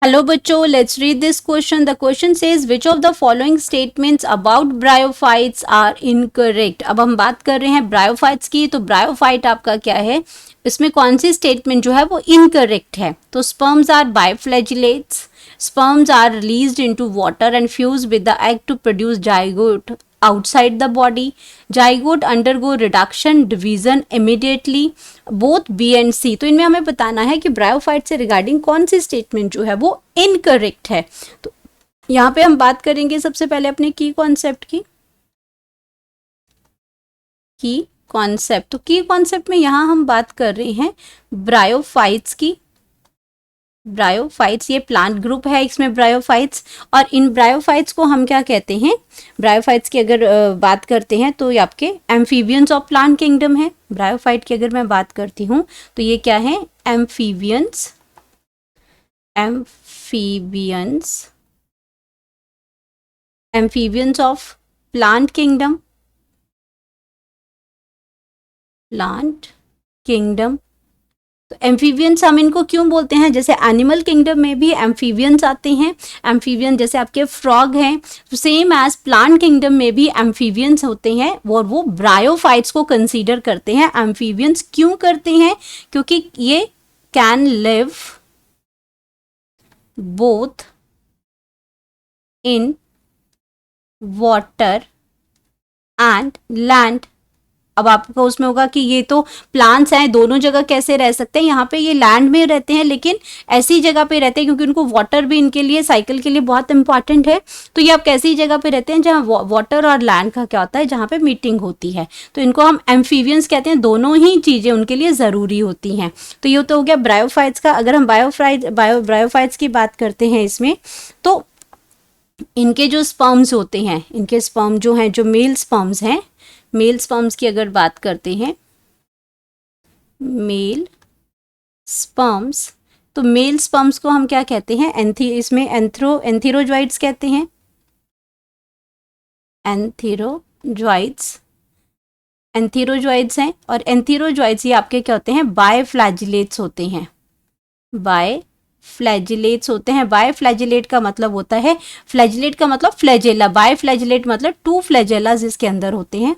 Hello बच्चों, let's read this question. The question says which of the following statements about bryophytes are incorrect. अब हम बात कर रहे हैं ब्रायोफाइट्स की. तो ब्रायोफाइट आपका क्या है, इसमें कौन सी स्टेटमेंट जो है वो इनकरेक्ट है. तो sperms are biflagellates, sperms are released into water and fuse with the egg to produce zygote outside the body. Zygote undergo reduction division immediately. Both B and C. तो इनमें हमें बताना है कि ब्रायोफाइट से रिगार्डिंग कौन सी स्टेटमेंट जो है वो इनकरेक्ट है. तो यहाँ पे हम बात करेंगे सबसे पहले अपने की कॉन्सेप्ट की. की कॉन्सेप्ट, तो की कॉन्सेप्ट में यहाँ हम बात कर रहे हैं ब्रायोफाइट्स की. ब्रायोफाइट्स ये प्लांट ग्रुप है, इसमें ब्रायोफाइट्स. और इन ब्रायोफाइट्स को हम क्या कहते हैं, ब्रायोफाइट्स की अगर बात करते हैं तो ये आपके एम्फीबियंस ऑफ प्लांट किंगडम है. ब्रायोफाइट की अगर मैं बात करती हूँ तो ये क्या है, amphibians. Amphibians amphibians of plant kingdom. Plant kingdom. तो एम्फीबियंस हम इनको क्यों बोलते हैं, जैसे एनिमल किंगडम में भी एम्फीबियंस आते हैं. एम्फीबियन जैसे आपके फ्रॉग हैं, तो सेम एज प्लांट किंगडम में भी एम्फीबियंस होते हैं और वो ब्रायोफाइट्स को कंसीडर करते हैं. एम्फीबियंस क्यों करते हैं, क्योंकि ये can live both in water and land. अब आपको उसमें होगा कि ये तो प्लांट्स हैं, दोनों जगह कैसे रह सकते हैं. यहाँ पे ये लैंड में रहते हैं लेकिन ऐसी जगह पे रहते हैं क्योंकि उनको वाटर भी इनके लिए साइकिल के लिए बहुत इंपॉर्टेंट है. तो ये आप कैसी जगह पे रहते हैं जहाँ वाटर और लैंड का क्या होता है, जहाँ पे मीटिंग होती है. तो इनको हम एम्फीबियंस कहते हैं. दोनों ही चीज़ें उनके लिए ज़रूरी होती हैं. तो ये तो हो गया ब्रायोफाइट्स का. अगर हम ब्रायोफाइट्स की बात करते हैं इसमें, तो इनके जो स्पर्म्स होते हैं, इनके स्पर्म जो हैं, जो मेल स्पर्म्स हैं, मेल स्पर्म्स की अगर बात करते हैं, मेल स्पर्म्स, तो मेल स्पर्म्स को हम क्या कहते हैं, इसमें एंथीरोजॉइड्स कहते हैं. एंथीरोजॉइड्स हैं. और एंथीरोजॉइड्स ये आपके क्या होते हैं, बायफ्लैजिलेट्स होते हैं. बायफ्लैजिलेट्स होते हैं. बायफ्लैजिलेट का मतलब होता है, फ्लैजिलेट का मतलब फ्लैजेला, बायफ्लैजिलेट मतलब टू फ्लैजेलास इसके अंदर होते हैं.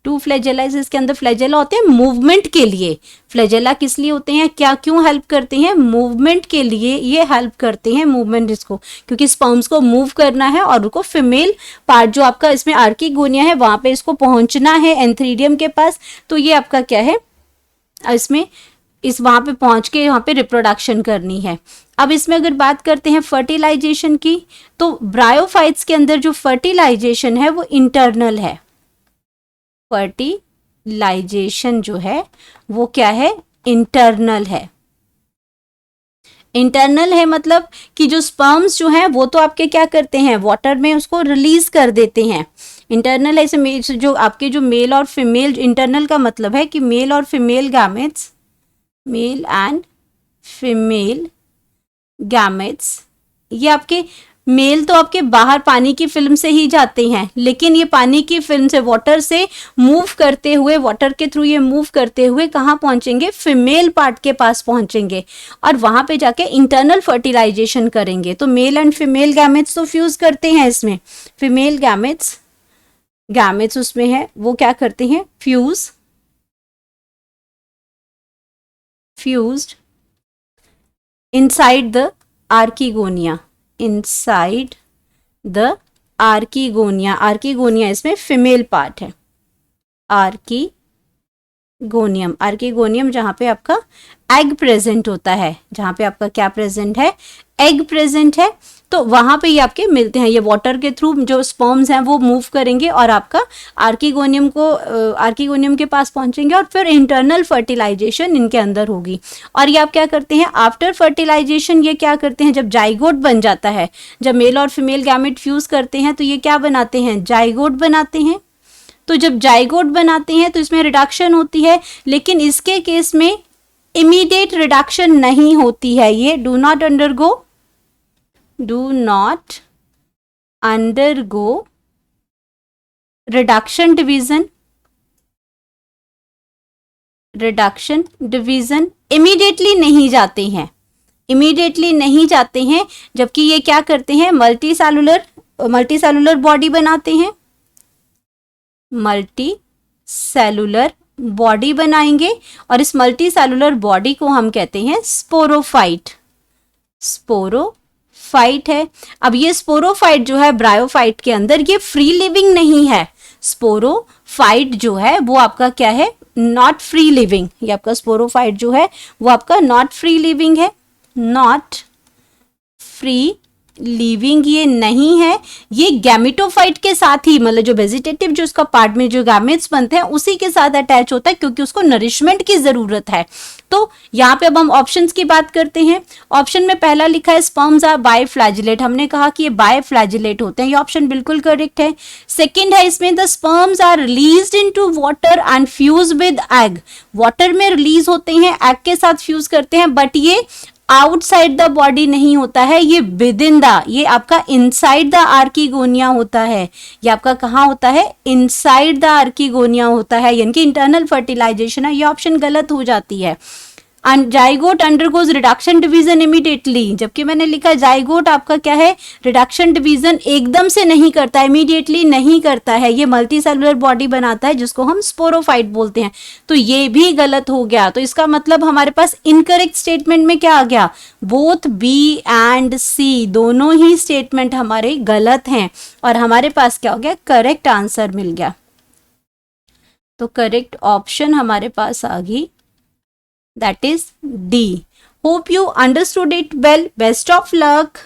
टू फ्लैजेलाइज इसके अंदर फ्लैजेला होते हैं मूवमेंट के लिए. फ्लैजेला किस लिए होते हैं, क्या क्यों हेल्प करते हैं, मूवमेंट के लिए ये हेल्प करते हैं. मूवमेंट इसको, क्योंकि स्पर्म्स को मूव करना है और उनको फीमेल पार्ट जो आपका इसमें आर्किगोनिया है वहां पे इसको पहुंचना है एंथ्रीडियम के पास. तो ये आपका क्या है, इसमें इस वहां पे पहुंच के वहां पे रिप्रोडक्शन करनी है. अब इसमें अगर बात करते हैं फर्टिलाइजेशन की, तो ब्रायोफाइट्स के अंदर जो फर्टिलाइजेशन है वो इंटरनल है. फर्टिलाइजेशन जो है वो क्या है, इंटरनल है. इंटरनल है मतलब कि जो स्पर्म्स जो हैं वो तो आपके क्या करते हैं, वाटर में उसको रिलीज कर देते हैं. इंटरनल ऐसे जो आपके जो मेल और फीमेल, इंटरनल का मतलब है कि मेल और female gametes, male and female gametes, ये आपके मेल तो आपके बाहर पानी की फिल्म से ही जाते हैं, लेकिन ये पानी की फिल्म से, वाटर से मूव करते हुए, वाटर के थ्रू ये मूव करते हुए कहाँ पहुंचेंगे, फीमेल पार्ट के पास पहुंचेंगे और वहां पे जाके इंटरनल फर्टिलाइजेशन करेंगे. तो मेल एंड फीमेल गैमेट्स तो फ्यूज करते हैं इसमें. फीमेल गैमेट्स उसमें है, वो क्या करते हैं, fused inside the archegonia. inside the archegonia. archegonia इसमें फीमेल पार्ट है. आर्कीगोनियम जहाँ पे आपका एग प्रेजेंट होता है, जहाँ पे आपका क्या प्रेजेंट है, एग प्रेजेंट है. तो वहाँ पे ये आपके मिलते हैं. ये वाटर के थ्रू जो स्पर्म्स हैं वो मूव करेंगे और आपका आर्कीगोनियम के पास पहुँचेंगे और फिर इंटरनल फर्टिलाइजेशन इनके अंदर होगी. और ये आप क्या करते हैं, आफ्टर फर्टिलाइजेशन ये क्या करते हैं, जब जाइगोट बन जाता है, जब मेल और फीमेल गैमेट फ्यूज करते हैं तो ये क्या बनाते हैं, जाइगोट बनाते हैं. तो जब जाइगोट बनाते हैं तो इसमें रिडक्शन होती है, लेकिन इसके केस में इमीडिएट रिडक्शन नहीं होती है. ये do not undergo reduction division immediately नहीं जाते हैं. इमीडिएटली नहीं जाते हैं, जबकि ये क्या करते हैं, मल्टी सेलुलर बॉडी बनाते हैं, मल्टी सेलुलर बॉडी बनाएंगे और इस मल्टी सेलुलर बॉडी को हम कहते हैं स्पोरोफाइट। स्पोरोफाइट है। अब ये स्पोरोफाइट जो है ब्रायोफाइट के अंदर ये फ्री लिविंग नहीं है। स्पोरोफाइट जो है वो आपका क्या है, नॉट फ्री लिविंग। ये आपका स्पोरोफाइट जो है वो आपका नॉट फ्री लिविंग है, नॉट फ्री लिविंग ये नहीं है। ये गैमेटोफाइट के साथ ही, मतलब जो वेजिटेटिव जो उसका पार्ट में जो गैमेट्स बनते हैं उसी के साथ अटैच होता है, क्योंकि उसको नरिशमेंट की जरूरत है। तो यहाँ पे अब हम ऑप्शंस की बात करते हैं। ऑप्शन में पहला लिखा है स्पर्म्स आर बायफ्लैजिलेट। हमने कहा कि ये बायफ्लैजिलेट होते हैं, ये ऑप्शन बिल्कुल करेक्ट है। सेकेंड है इसमें the sperms are released into water and fuse with egg. Water में रिलीज होते हैं, एग के साथ फ्यूज करते हैं, बट ये आउटसाइड द बॉडी नहीं होता है, ये विद इन द, ये आपका इनसाइड द आर्कीगोनिया होता है। ये आपका कहाँ होता है, इनसाइड द आर्कीगोनिया होता है, यानी कि इंटरनल फर्टिलाइजेशन है। ये ऑप्शन गलत हो जाती है। Zygote undergoes reduction division immediately, जबकि मैंने लिखा जाइगोट आपका क्या है, रिडक्शन डिवीजन एकदम से नहीं करता, इमीडिएटली नहीं करता है, ये मल्टी सेलुलर बॉडी बनाता है जिसको हम स्पोरोफाइट बोलते हैं। तो ये भी गलत हो गया। तो इसका मतलब हमारे पास इनकरेक्ट स्टेटमेंट में क्या आ गया, बोथ बी एंड सी दोनों ही स्टेटमेंट हमारे गलत हैं और हमारे पास क्या हो गया, करेक्ट आंसर मिल गया। तो करेक्ट ऑप्शन हमारे पास आ गई, that is D. Hope you understood it well. Best of luck.